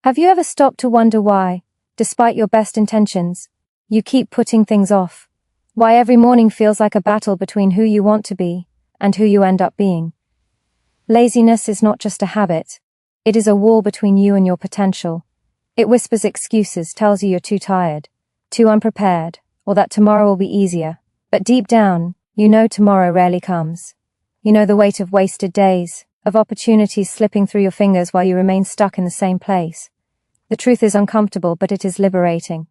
Have you ever stopped to wonder why, despite your best intentions, you keep putting things off? Why every morning feels like a battle between who you want to be and who you end up being? Laziness is not just a habit. It is a wall between you and your potential. It whispers excuses, tells you you're too tired, too unprepared, or that tomorrow will be easier. But deep down, you know tomorrow rarely comes. You know the weight of wasted days, of opportunities slipping through your fingers while you remain stuck in the same place. The truth is uncomfortable, but it is liberating.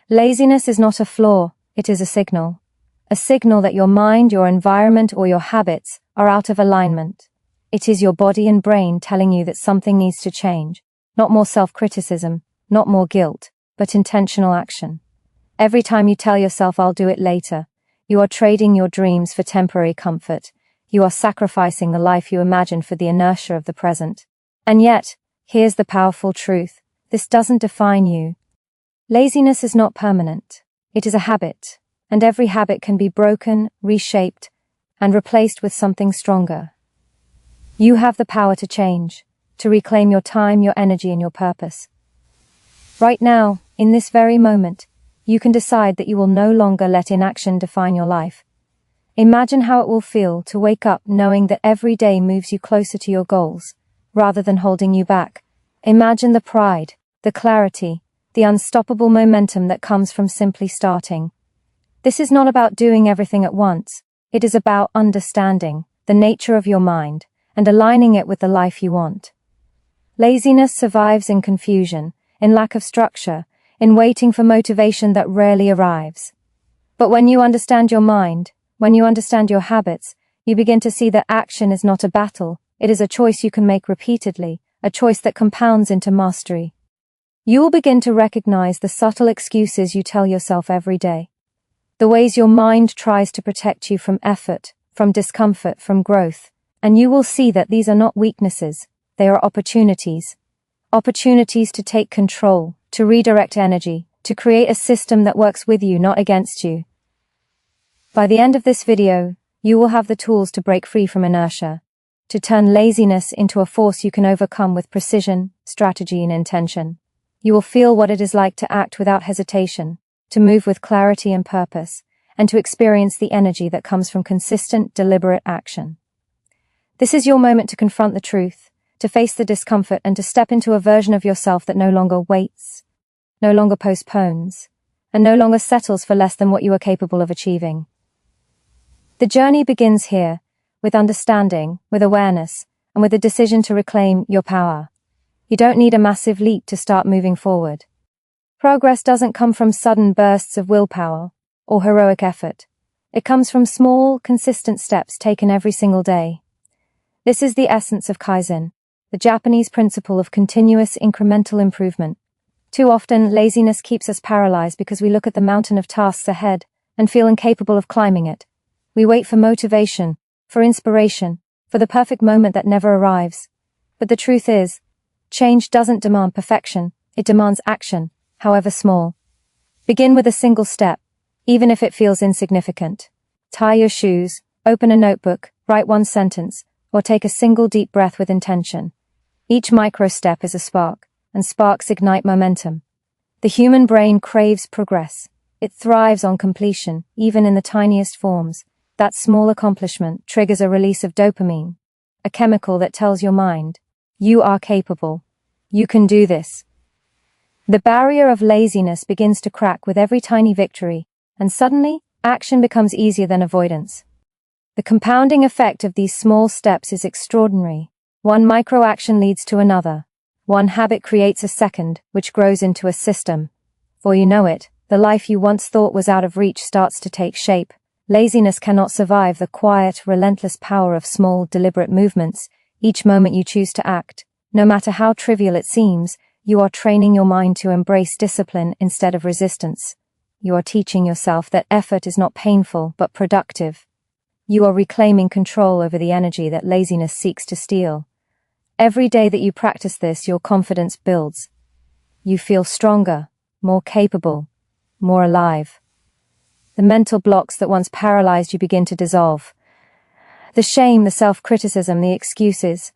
Laziness is not a flaw, it is a signal. A signal that your mind, your environment, or your habits are out of alignment. It is your body and brain telling you that something needs to change. Not more self-criticism, not more guilt, but intentional action. Every time you tell yourself, "I'll do it later," you are trading your dreams for temporary comfort. You are sacrificing the life you imagine for the inertia of the present. And yet, here's the powerful truth. This doesn't define you. Laziness is not permanent. It is a habit, and every habit can be broken, reshaped, and replaced with something stronger. You have the power to change, to reclaim your time, your energy, and your purpose. Right now, in this very moment, you can decide that you will no longer let inaction define your life. Imagine how it will feel to wake up knowing that every day moves you closer to your goals, rather than holding you back. Imagine the pride, the clarity, the unstoppable momentum that comes from simply starting. This is not about doing everything at once. It is about understanding the nature of your mind and aligning it with the life you want. Laziness survives in confusion, in lack of structure, in waiting for motivation that rarely arrives. But when you understand your mind, when you understand your habits, you begin to see that action is not a battle. It is a choice you can make repeatedly, a choice that compounds into mastery. You will begin to recognize the subtle excuses you tell yourself every day. The ways your mind tries to protect you from effort, from discomfort, from growth. And you will see that these are not weaknesses, they are opportunities. Opportunities to take control, to redirect energy, to create a system that works with you, not against you. By the end of this video, you will have the tools to break free from inertia, to turn laziness into a force you can overcome with precision, strategy, and intention. You will feel what it is like to act without hesitation, to move with clarity and purpose, and to experience the energy that comes from consistent, deliberate action. This is your moment to confront the truth, to face the discomfort, and to step into a version of yourself that no longer waits, no longer postpones, and no longer settles for less than what you are capable of achieving. The journey begins here, with understanding, with awareness, and with a decision to reclaim your power. You don't need a massive leap to start moving forward. Progress doesn't come from sudden bursts of willpower or heroic effort. It comes from small, consistent steps taken every single day. This is the essence of Kaizen, the Japanese principle of continuous incremental improvement. Too often, laziness keeps us paralyzed because we look at the mountain of tasks ahead and feel incapable of climbing it. We wait for motivation, for inspiration, for the perfect moment that never arrives. But the truth is, change doesn't demand perfection, it demands action, however small. Begin with a single step, even if it feels insignificant. Tie your shoes, open a notebook, write one sentence, or take a single deep breath with intention. Each micro step is a spark, and sparks ignite momentum. The human brain craves progress. It thrives on completion, even in the tiniest forms. That small accomplishment triggers a release of dopamine, a chemical that tells your mind, you are capable. You can do this. The barrier of laziness begins to crack with every tiny victory, and suddenly, action becomes easier than avoidance. The compounding effect of these small steps is extraordinary. One micro-action leads to another. One habit creates a second, which grows into a system. Before you know it, the life you once thought was out of reach starts to take shape. Laziness cannot survive the quiet, relentless power of small, deliberate movements. Each moment you choose to act, no matter how trivial it seems, you are training your mind to embrace discipline instead of resistance. You are teaching yourself that effort is not painful, but productive. You are reclaiming control over the energy that laziness seeks to steal. Every day that you practice this, your confidence builds. You feel stronger, more capable, more alive. The mental blocks that once paralyzed you begin to dissolve. The shame, the self-criticism, the excuses,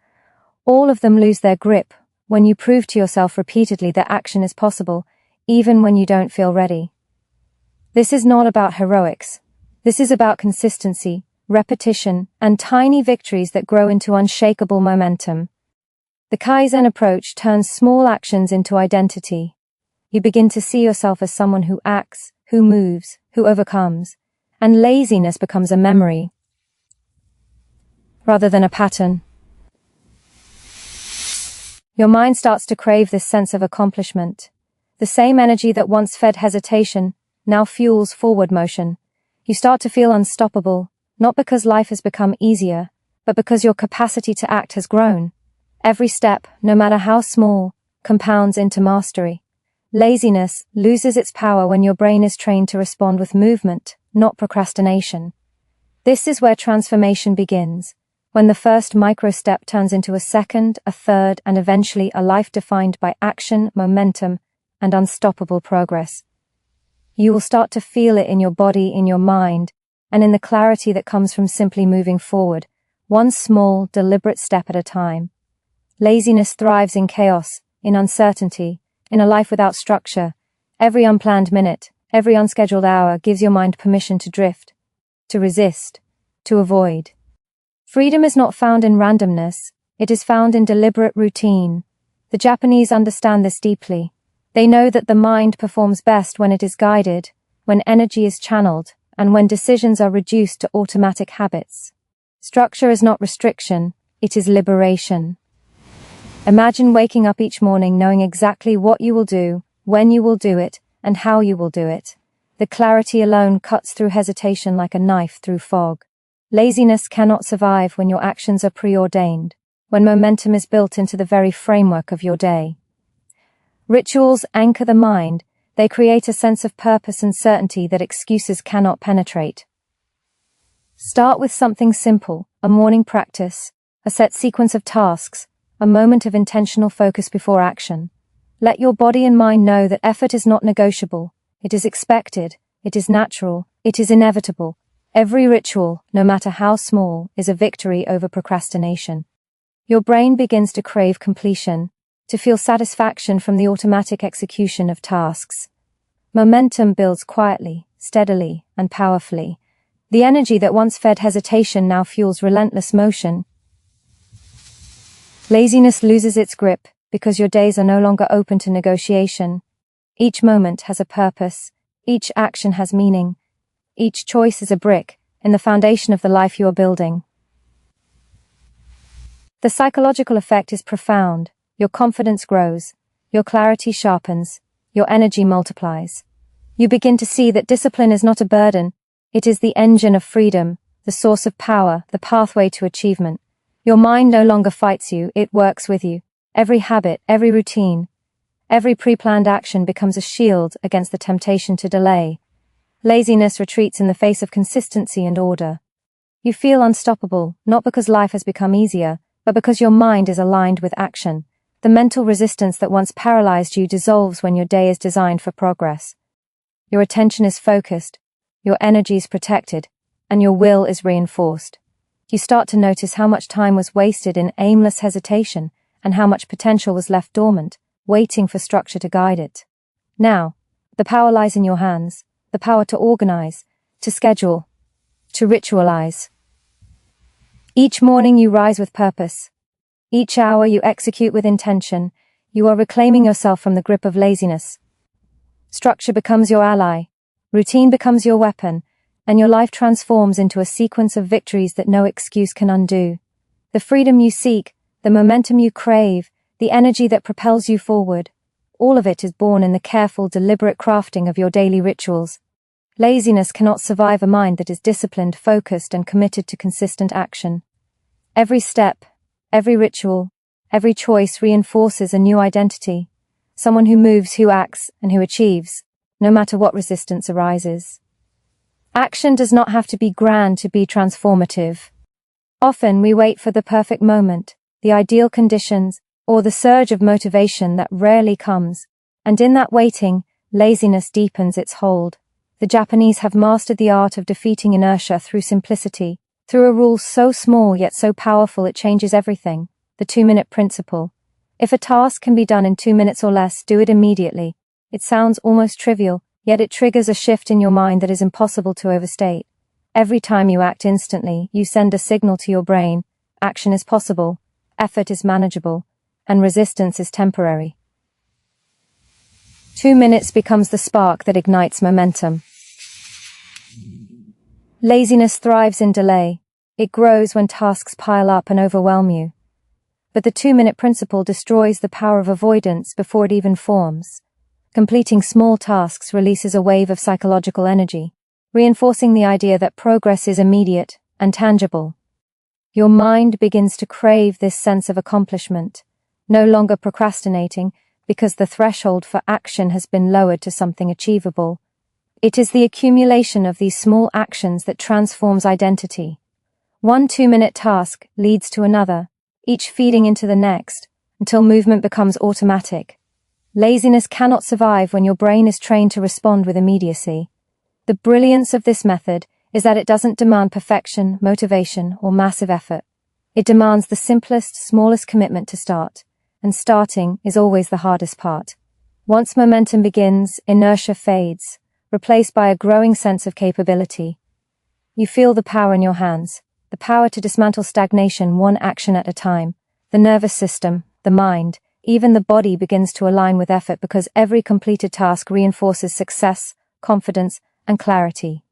all of them lose their grip when you prove to yourself repeatedly that action is possible, even when you don't feel ready. This is not about heroics. This is about consistency, repetition, and tiny victories that grow into unshakable momentum. The Kaizen approach turns small actions into identity. You begin to see yourself as someone who acts, who moves, who overcomes, and laziness becomes a memory rather than a pattern. Your mind starts to crave this sense of accomplishment. The same energy that once fed hesitation now fuels forward motion. You start to feel unstoppable, not because life has become easier, but because your capacity to act has grown. Every step, no matter how small, compounds into mastery. Laziness loses its power when your brain is trained to respond with movement, not procrastination. This is where transformation begins, when the first micro-step turns into a second, a third, and eventually a life defined by action, momentum, and unstoppable progress. You will start to feel it in your body, in your mind, and in the clarity that comes from simply moving forward, one small, deliberate step at a time. Laziness thrives in chaos, in uncertainty, in a life without structure. Every unplanned minute, every unscheduled hour gives your mind permission to drift, to resist, to avoid. Freedom is not found in randomness, it is found in deliberate routine. The Japanese understand this deeply. They know that the mind performs best when it is guided, when energy is channeled, and when decisions are reduced to automatic habits. Structure is not restriction, it is liberation. Imagine waking up each morning knowing exactly what you will do, when you will do it, and how you will do it. The clarity alone cuts through hesitation like a knife through fog. Laziness cannot survive when your actions are preordained, when momentum is built into the very framework of your day. Rituals anchor the mind, they create a sense of purpose and certainty that excuses cannot penetrate. Start with something simple, a morning practice, a set sequence of tasks, a moment of intentional focus before action. Let your body and mind know that effort is not negotiable, it is expected, it is natural, it is inevitable. Every ritual, no matter how small, is a victory over procrastination. Your brain begins to crave completion, to feel satisfaction from the automatic execution of tasks. Momentum builds quietly, steadily, and powerfully. The energy that once fed hesitation now fuels relentless motion. Laziness loses its grip because your days are no longer open to negotiation. Each moment has a purpose, each action has meaning, each choice is a brick in the foundation of the life you are building. The psychological effect is profound. Your confidence grows, your clarity sharpens, your energy multiplies. You begin to see that discipline is not a burden, it is the engine of freedom, the source of power, the pathway to achievement. Your mind no longer fights you, it works with you. Every habit, every routine, every pre-planned action becomes a shield against the temptation to delay. Laziness retreats in the face of consistency and order. You feel unstoppable, not because life has become easier, but because your mind is aligned with action. The mental resistance that once paralyzed you dissolves when your day is designed for progress. Your attention is focused, your energy is protected, and your will is reinforced. You start to notice how much time was wasted in aimless hesitation and how much potential was left dormant, waiting for structure to guide it. Now, the power lies in your hands, the power to organize, to schedule, to ritualize. Each morning you rise with purpose. Each hour you execute with intention. You are reclaiming yourself from the grip of laziness. Structure becomes your ally, routine becomes your weapon, and your life transforms into a sequence of victories that no excuse can undo. The freedom you seek, the momentum you crave, the energy that propels you forward, all of it is born in the careful, deliberate crafting of your daily rituals. Laziness cannot survive a mind that is disciplined, focused, and committed to consistent action. Every step, every ritual, every choice reinforces a new identity, someone who moves, who acts, and who achieves, no matter what resistance arises. Action does not have to be grand to be transformative. Often we wait for the perfect moment, the ideal conditions, or the surge of motivation that rarely comes, and in that waiting, laziness deepens its hold. The Japanese have mastered the art of defeating inertia through simplicity, through a rule so small yet so powerful it changes everything, the 2-minute principle. If a task can be done in 2 minutes or less, do it immediately. It sounds almost trivial, yet it triggers a shift in your mind that is impossible to overstate. Every time you act instantly, you send a signal to your brain: action is possible, effort is manageable, and resistance is temporary. 2 minutes becomes the spark that ignites momentum. Laziness thrives in delay. It grows when tasks pile up and overwhelm you. But the 2-minute principle destroys the power of avoidance before it even forms. Completing small tasks releases a wave of psychological energy, reinforcing the idea that progress is immediate and tangible. Your mind begins to crave this sense of accomplishment, no longer procrastinating because the threshold for action has been lowered to something achievable. It is the accumulation of these small actions that transforms identity. One 2-minute task leads to another, each feeding into the next, until movement becomes automatic. Laziness cannot survive when your brain is trained to respond with immediacy. The brilliance of this method is that it doesn't demand perfection, motivation, or massive effort. It demands the simplest, smallest commitment to start, and starting is always the hardest part. Once momentum begins, inertia fades, replaced by a growing sense of capability. You feel the power in your hands, the power to dismantle stagnation one action at a time. The nervous system, the mind, even the body begins to align with effort because every completed task reinforces success, confidence, and clarity.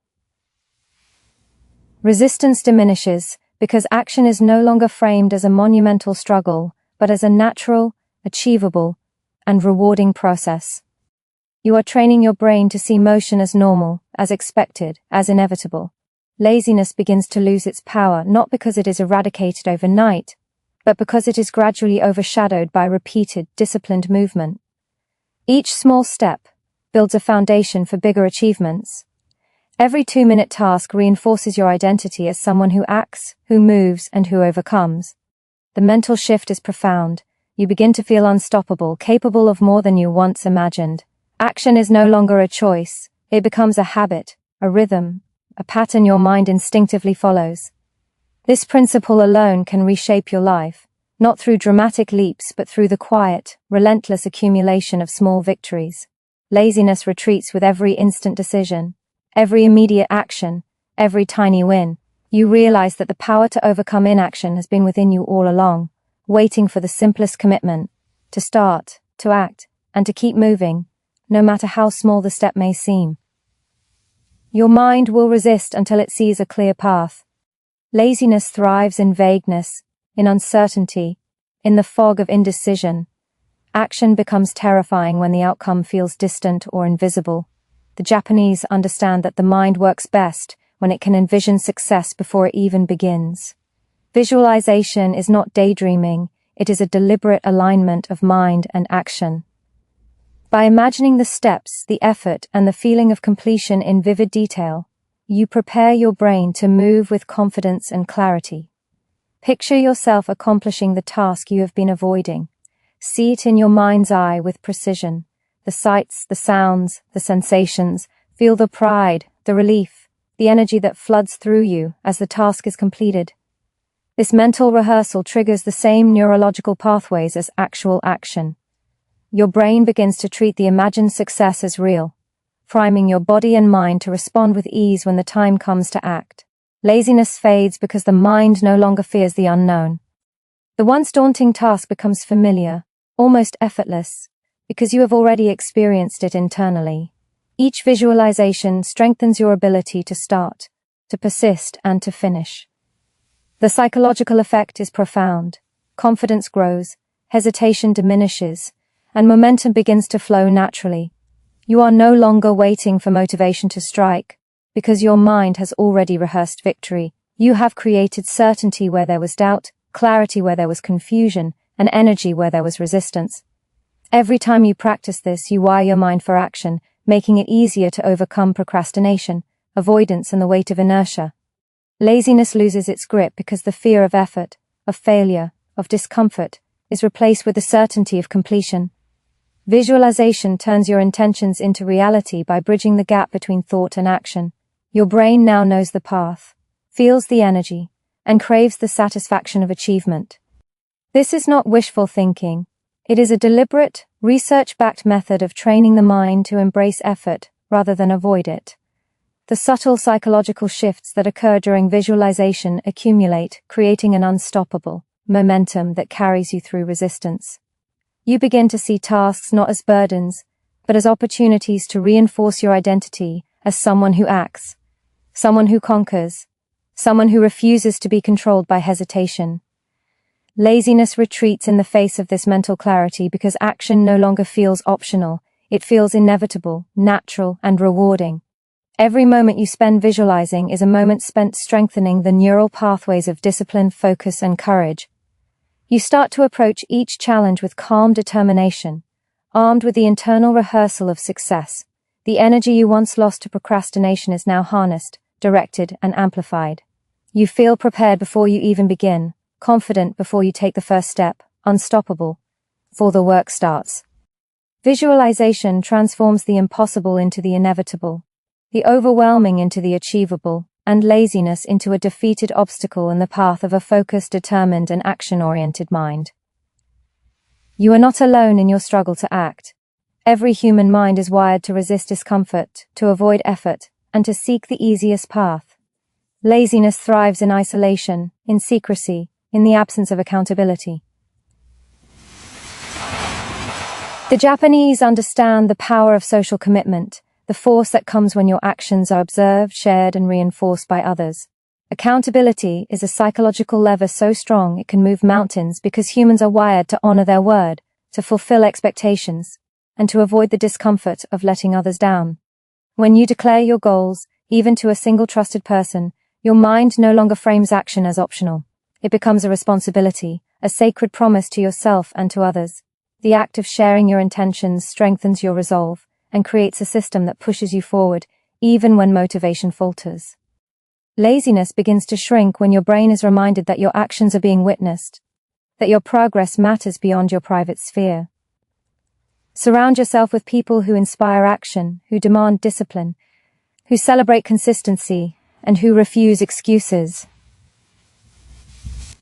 Resistance diminishes because action is no longer framed as a monumental struggle, but as a natural, achievable, and rewarding process. You are training your brain to see motion as normal, as expected, as inevitable. Laziness begins to lose its power not because it is eradicated overnight, but because it is gradually overshadowed by repeated, disciplined movement. Each small step builds a foundation for bigger achievements. Every 2-minute task reinforces your identity as someone who acts, who moves, and who overcomes. The mental shift is profound. You begin to feel unstoppable, capable of more than you once imagined. Action is no longer a choice. It becomes a habit, a rhythm, a pattern your mind instinctively follows. This principle alone can reshape your life, not through dramatic leaps but through the quiet, relentless accumulation of small victories. Laziness retreats with every instant decision, every immediate action, every tiny win. You realize that the power to overcome inaction has been within you all along, waiting for the simplest commitment, to start, to act, and to keep moving, no matter how small the step may seem. Your mind will resist until it sees a clear path. Laziness thrives in vagueness, in uncertainty, in the fog of indecision. Action becomes terrifying when the outcome feels distant or invisible. The Japanese understand that the mind works best when it can envision success before it even begins. Visualization is not daydreaming, it is a deliberate alignment of mind and action. By imagining the steps, the effort, and the feeling of completion in vivid detail, you prepare your brain to move with confidence and clarity. Picture yourself accomplishing the task you have been avoiding. See it in your mind's eye with precision. The sights, the sounds, the sensations. Feel the pride, the relief, the energy that floods through you as the task is completed. This mental rehearsal triggers the same neurological pathways as actual action. Your brain begins to treat the imagined success as real, priming your body and mind to respond with ease when the time comes to act. Laziness fades because the mind no longer fears the unknown. The once daunting task becomes familiar, almost effortless, because you have already experienced it internally. Each visualization strengthens your ability to start, to persist, and to finish. The psychological effect is profound. Confidence grows, hesitation diminishes, and momentum begins to flow naturally. You are no longer waiting for motivation to strike, because your mind has already rehearsed victory. You have created certainty where there was doubt, clarity where there was confusion, and energy where there was resistance. Every time you practice this, you wire your mind for action, making it easier to overcome procrastination, avoidance, and the weight of inertia. Laziness loses its grip because the fear of effort, of failure, of discomfort is replaced with the certainty of completion. Visualization turns your intentions into reality by bridging the gap between thought and action. Your brain now knows the path, feels the energy, and craves the satisfaction of achievement. This is not wishful thinking. It is a deliberate, research-backed method of training the mind to embrace effort rather than avoid it. The subtle psychological shifts that occur during visualization accumulate, creating an unstoppable momentum that carries you through resistance. You begin to see tasks not as burdens, but as opportunities to reinforce your identity as someone who acts, someone who conquers, someone who refuses to be controlled by hesitation. Laziness retreats in the face of this mental clarity because action no longer feels optional, it feels inevitable, natural, and rewarding. Every moment you spend visualizing is a moment spent strengthening the neural pathways of discipline, focus, and courage. You start to approach each challenge with calm determination, armed with the internal rehearsal of success. The energy you once lost to procrastination is now harnessed, directed, and amplified. You feel prepared before you even begin, confident before you take the first step, unstoppable before the work starts. Visualization transforms the impossible into the inevitable, the overwhelming into the achievable, and laziness into a defeated obstacle in the path of a focused, determined, and action-oriented mind. You are not alone in your struggle to act. Every human mind is wired to resist discomfort, to avoid effort, and to seek the easiest path. Laziness thrives in isolation, in secrecy, in the absence of accountability. The Japanese understand the power of social commitment, the force that comes when your actions are observed, shared, and reinforced by others. Accountability is a psychological lever so strong it can move mountains because humans are wired to honor their word, to fulfill expectations, and to avoid the discomfort of letting others down. When you declare your goals, even to a single trusted person, your mind no longer frames action as optional. It becomes a responsibility, a sacred promise to yourself and to others. The act of sharing your intentions strengthens your resolve and creates a system that pushes you forward, even when motivation falters. Laziness begins to shrink when your brain is reminded that your actions are being witnessed, that your progress matters beyond your private sphere. Surround yourself with people who inspire action, who demand discipline, who celebrate consistency, and who refuse excuses.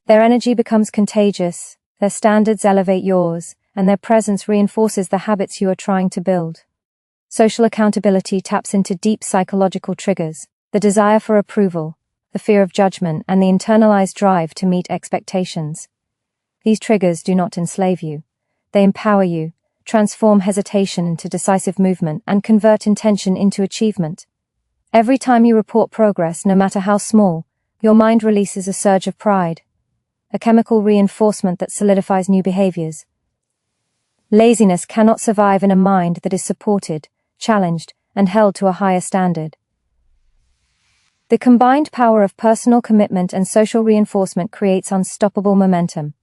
Their energy becomes contagious, their standards elevate yours, and their presence reinforces the habits you are trying to build. Social accountability taps into deep psychological triggers, the desire for approval, the fear of judgment, and the internalized drive to meet expectations. These triggers do not enslave you. They empower you, transform hesitation into decisive movement, and convert intention into achievement. Every time you report progress, no matter how small, your mind releases a surge of pride, a chemical reinforcement that solidifies new behaviors. Laziness cannot survive in a mind that is supported, challenged, and held to a higher standard. The combined power of personal commitment and social reinforcement creates unstoppable momentum.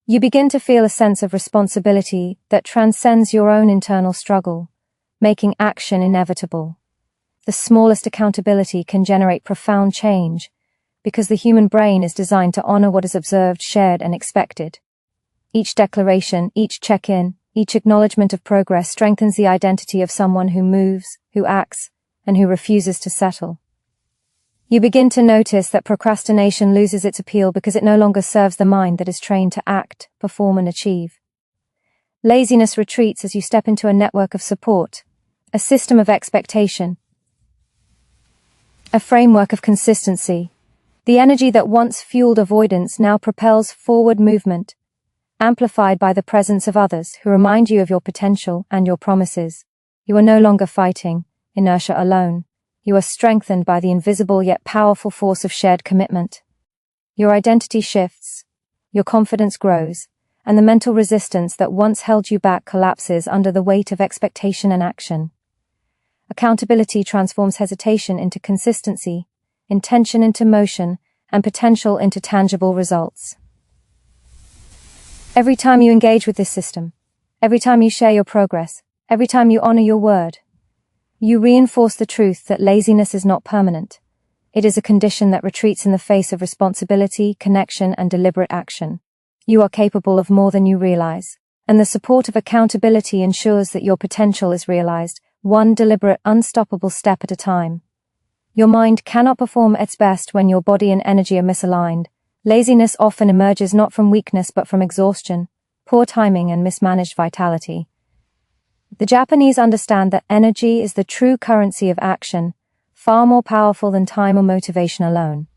You begin to feel a sense of responsibility that transcends your own internal struggle, making action inevitable. The smallest accountability can generate profound change, because the human brain is designed to honor what is observed, shared, and expected. Each declaration, each check-in, each acknowledgement of progress strengthens the identity of someone who moves, who acts, and who refuses to settle. You begin to notice that procrastination loses its appeal because it no longer serves the mind that is trained to act, perform, and achieve. Laziness retreats as you step into a network of support, a system of expectation, a framework of consistency. The energy that once fueled avoidance now propels forward movement, amplified by the presence of others who remind you of your potential and your promises. You are no longer fighting inertia alone. You are strengthened by the invisible yet powerful force of shared commitment. Your identity shifts, your confidence grows, and the mental resistance that once held you back collapses under the weight of expectation and action. Accountability transforms hesitation into consistency, intention into motion, and potential into tangible results. Every time you engage with this system, every time you share your progress, every time you honor your word, you reinforce the truth that laziness is not permanent. It is a condition that retreats in the face of responsibility, connection, and deliberate action. You are capable of more than you realize, and the support of accountability ensures that your potential is realized, one deliberate, unstoppable step at a time. Your mind cannot perform its best when your body and energy are misaligned. Laziness often emerges not from weakness but from exhaustion, poor timing, and mismanaged vitality. The Japanese understand that energy is the true currency of action, far more powerful than time or motivation alone.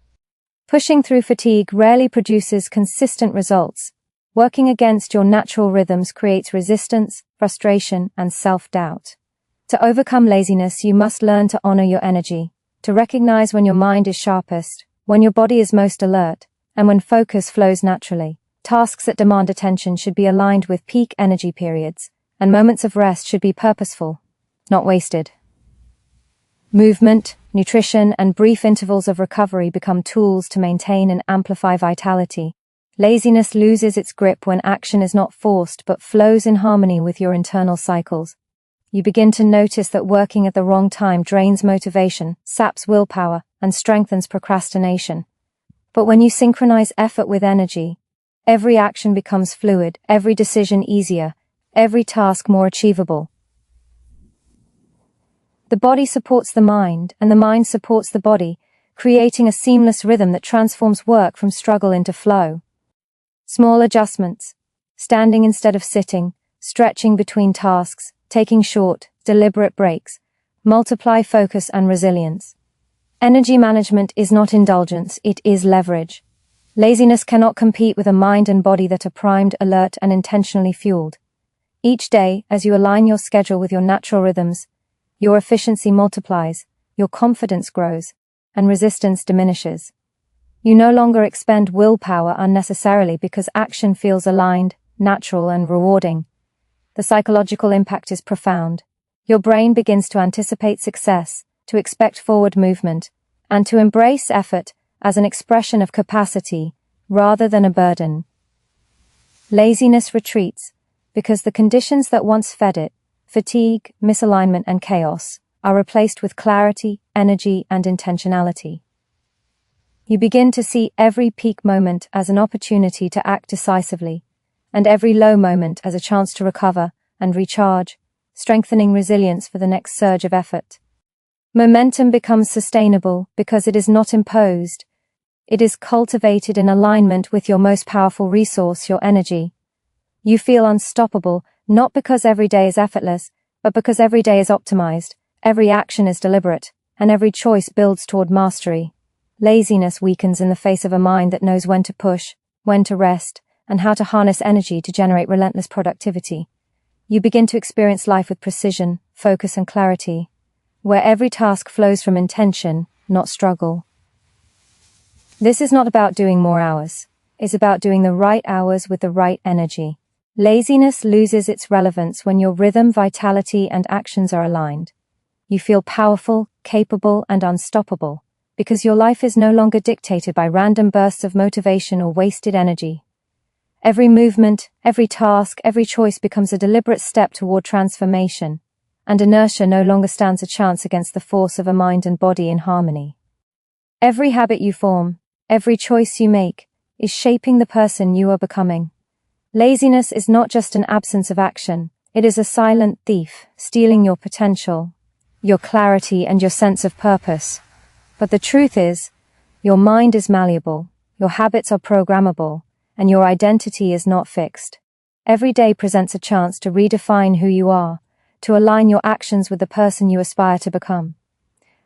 Pushing through fatigue rarely produces consistent results. Working against your natural rhythms creates resistance, frustration, and self-doubt. To overcome laziness, you must learn to honor your energy, to recognize when your mind is sharpest, when your body is most alert, and when focus flows naturally. Tasks that demand attention should be aligned with peak energy periods, and moments of rest should be purposeful, not wasted. Movement, nutrition, and brief intervals of recovery become tools to maintain and amplify vitality. Laziness loses its grip when action is not forced but flows in harmony with your internal cycles. You begin to notice that working at the wrong time drains motivation, saps willpower, and strengthens procrastination. But when you synchronize effort with energy, every action becomes fluid, every decision easier, every task more achievable. The body supports the mind, and the mind supports the body, creating a seamless rhythm that transforms work from struggle into flow. Small adjustments, standing instead of sitting, stretching between tasks, taking short, deliberate breaks, multiply focus and resilience. Energy management is not indulgence, it is leverage. Laziness cannot compete with a mind and body that are primed, alert, and intentionally fueled. Each day, as you align your schedule with your natural rhythms, your efficiency multiplies, your confidence grows, and resistance diminishes. You no longer expend willpower unnecessarily because action feels aligned, natural, and rewarding. The psychological impact is profound. Your brain begins to anticipate success, to expect forward movement, and to embrace effort as an expression of capacity rather than a burden. Laziness retreats because the conditions that once fed it, fatigue, misalignment, and chaos, are replaced with clarity, energy, and intentionality. You begin to see every peak moment as an opportunity to act decisively, and every low moment as a chance to recover and recharge, strengthening resilience for the next surge of effort. Momentum becomes sustainable because it is not imposed. It is cultivated in alignment with your most powerful resource, your energy. You feel unstoppable, not because every day is effortless, but because every day is optimized, every action is deliberate, and every choice builds toward mastery. Laziness weakens in the face of a mind that knows when to push, when to rest, and how to harness energy to generate relentless productivity. You begin to experience life with precision, focus, and clarity, where every task flows from intention, not struggle. This is not about doing more hours. It's about doing the right hours with the right energy. Laziness loses its relevance when your rhythm, vitality, and actions are aligned. You feel powerful, capable, and unstoppable, because your life is no longer dictated by random bursts of motivation or wasted energy. Every movement, every task, every choice becomes a deliberate step toward transformation, and inertia no longer stands a chance against the force of a mind and body in harmony. Every habit you form, every choice you make, is shaping the person you are becoming. Laziness is not just an absence of action, it is a silent thief, stealing your potential, your clarity, and your sense of purpose. But the truth is, your mind is malleable, your habits are programmable, and your identity is not fixed. Every day presents a chance to redefine who you are, to align your actions with the person you aspire to become.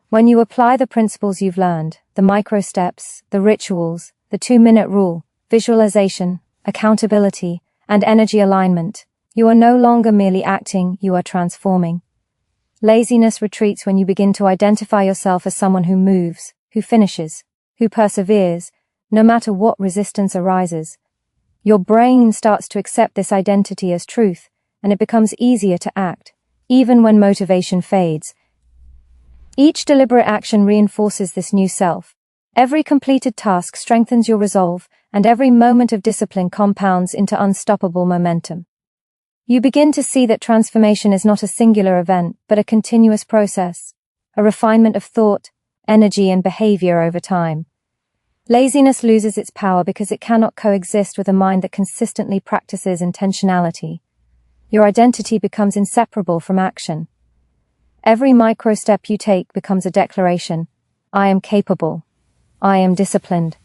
When you apply the principles you've learned, the micro steps, the rituals, the 2-minute rule, visualization, accountability, and energy alignment, you are no longer merely acting, you are transforming. Laziness retreats when you begin to identify yourself as someone who moves, who finishes, who perseveres, no matter what resistance arises. Your brain starts to accept this identity as truth, and it becomes easier to act, even when motivation fades. Each deliberate action reinforces this new self. Every completed task strengthens your resolve, and every moment of discipline compounds into unstoppable momentum. You begin to see that transformation is not a singular event, but a continuous process, a refinement of thought, energy, and behavior over time. Laziness loses its power because it cannot coexist with a mind that consistently practices intentionality. Your identity becomes inseparable from action. Every micro step you take becomes a declaration. I am capable. I am disciplined.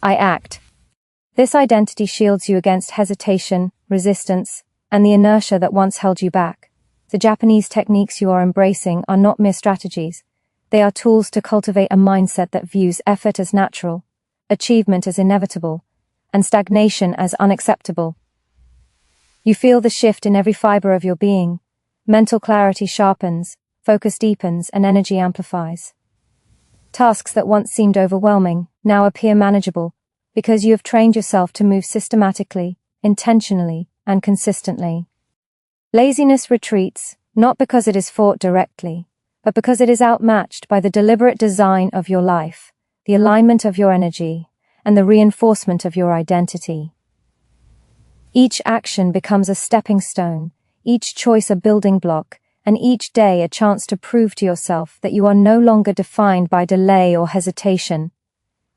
I act. This identity shields you against hesitation, resistance, and the inertia that once held you back. The Japanese techniques you are embracing are not mere strategies. They are tools to cultivate a mindset that views effort as natural, achievement as inevitable, and stagnation as unacceptable. You feel the shift in every fiber of your being. Mental clarity sharpens, focus deepens, and energy amplifies. Tasks that once seemed overwhelming now appear manageable because you have trained yourself to move systematically, intentionally, and consistently. Laziness retreats, not because it is fought directly, but because it is outmatched by the deliberate design of your life, the alignment of your energy, and the reinforcement of your identity. Each action becomes a stepping stone, each choice a building block, and each day a chance to prove to yourself that you are no longer defined by delay or hesitation.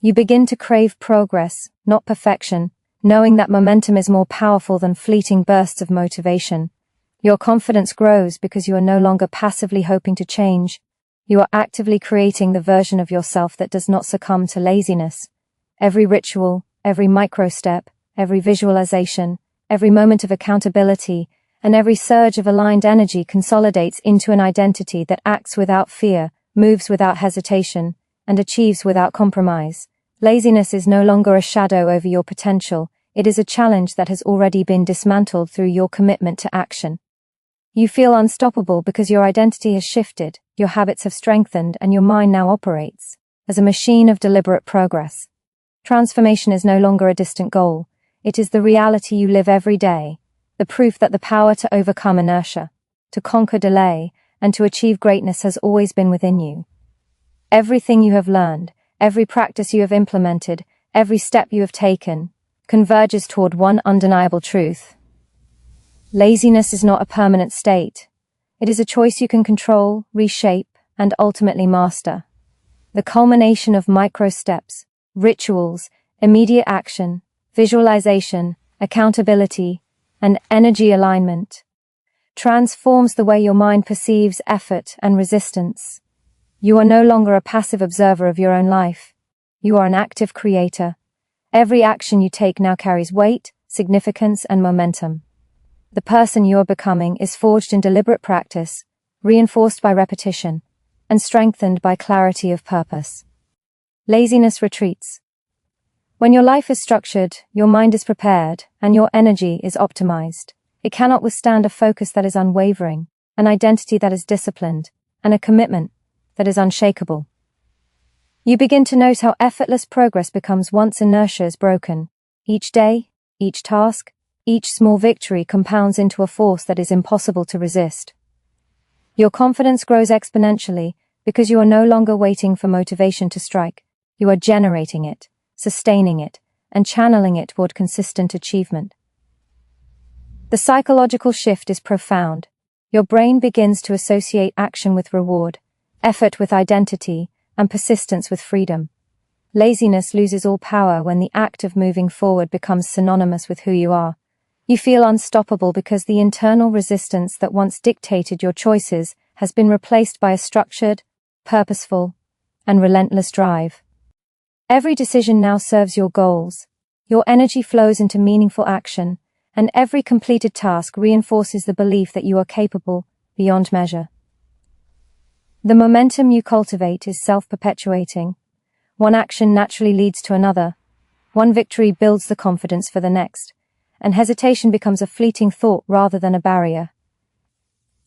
You begin to crave progress, not perfection, knowing that momentum is more powerful than fleeting bursts of motivation. Your confidence grows because you are no longer passively hoping to change. You are actively creating the version of yourself that does not succumb to laziness. Every ritual, every micro-step, every visualization, every moment of accountability, and every surge of aligned energy consolidates into an identity that acts without fear, moves without hesitation, and achieves without compromise. Laziness is no longer a shadow over your potential, it is a challenge that has already been dismantled through your commitment to action. You feel unstoppable because your identity has shifted, your habits have strengthened, and your mind now operates as a machine of deliberate progress. Transformation is no longer a distant goal, it is the reality you live every day, the proof that the power to overcome inertia, to conquer delay, and to achieve greatness has always been within you. Everything you have learned, every practice you have implemented, every step you have taken, converges toward one undeniable truth. Laziness is not a permanent state. It is a choice you can control, reshape, and ultimately master. The culmination of micro steps, rituals, immediate action, visualization, accountability, and energy alignment transforms the way your mind perceives effort and resistance. You are no longer a passive observer of your own life. You are an active creator. Every action you take now carries weight, significance, and momentum. The person you are becoming is forged in deliberate practice, reinforced by repetition, and strengthened by clarity of purpose. Laziness retreats. When your life is structured, your mind is prepared, and your energy is optimized. It cannot withstand a focus that is unwavering, an identity that is disciplined, and a commitment that is unshakable. You begin to note how effortless progress becomes once inertia is broken. Each day, each task, each small victory compounds into a force that is impossible to resist. Your confidence grows exponentially because you are no longer waiting for motivation to strike. You are generating it, sustaining it, and channeling it toward consistent achievement. The psychological shift is profound. Your brain begins to associate action with reward, effort with identity, and persistence with freedom. Laziness loses all power when the act of moving forward becomes synonymous with who you are. You feel unstoppable because the internal resistance that once dictated your choices has been replaced by a structured, purposeful, and relentless drive. Every decision now serves your goals. Your energy flows into meaningful action, and every completed task reinforces the belief that you are capable beyond measure. The momentum you cultivate is self-perpetuating. One action naturally leads to another. One victory builds the confidence for the next, and hesitation becomes a fleeting thought rather than a barrier.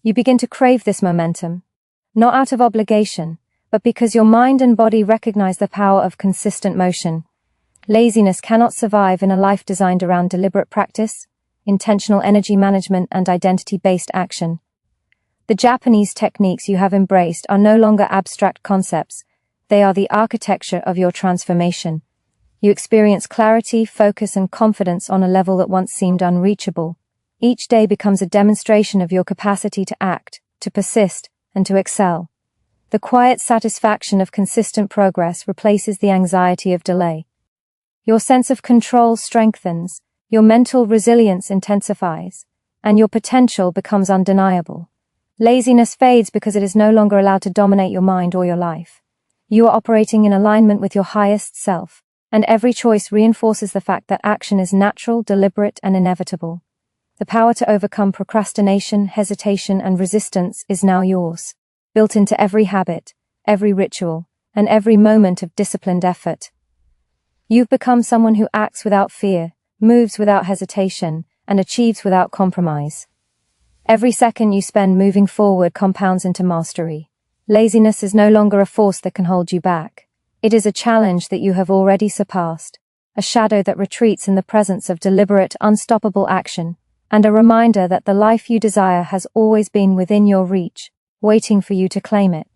You begin to crave this momentum, not out of obligation, but because your mind and body recognize the power of consistent motion. Laziness cannot survive in a life designed around deliberate practice, intentional energy management, and identity-based action. The Japanese techniques you have embraced are no longer abstract concepts, they are the architecture of your transformation. You experience clarity, focus, and confidence on a level that once seemed unreachable. Each day becomes a demonstration of your capacity to act, to persist, and to excel. The quiet satisfaction of consistent progress replaces the anxiety of delay. Your sense of control strengthens, your mental resilience intensifies, and your potential becomes undeniable. Laziness fades because it is no longer allowed to dominate your mind or your life. You are operating in alignment with your highest self, and every choice reinforces the fact that action is natural, deliberate, and inevitable. The power to overcome procrastination, hesitation, and resistance is now yours, built into every habit, every ritual, and every moment of disciplined effort. You've become someone who acts without fear, moves without hesitation, and achieves without compromise. Every second you spend moving forward compounds into mastery. Laziness is no longer a force that can hold you back. It is a challenge that you have already surpassed, a shadow that retreats in the presence of deliberate, unstoppable action, and a reminder that the life you desire has always been within your reach, waiting for you to claim it.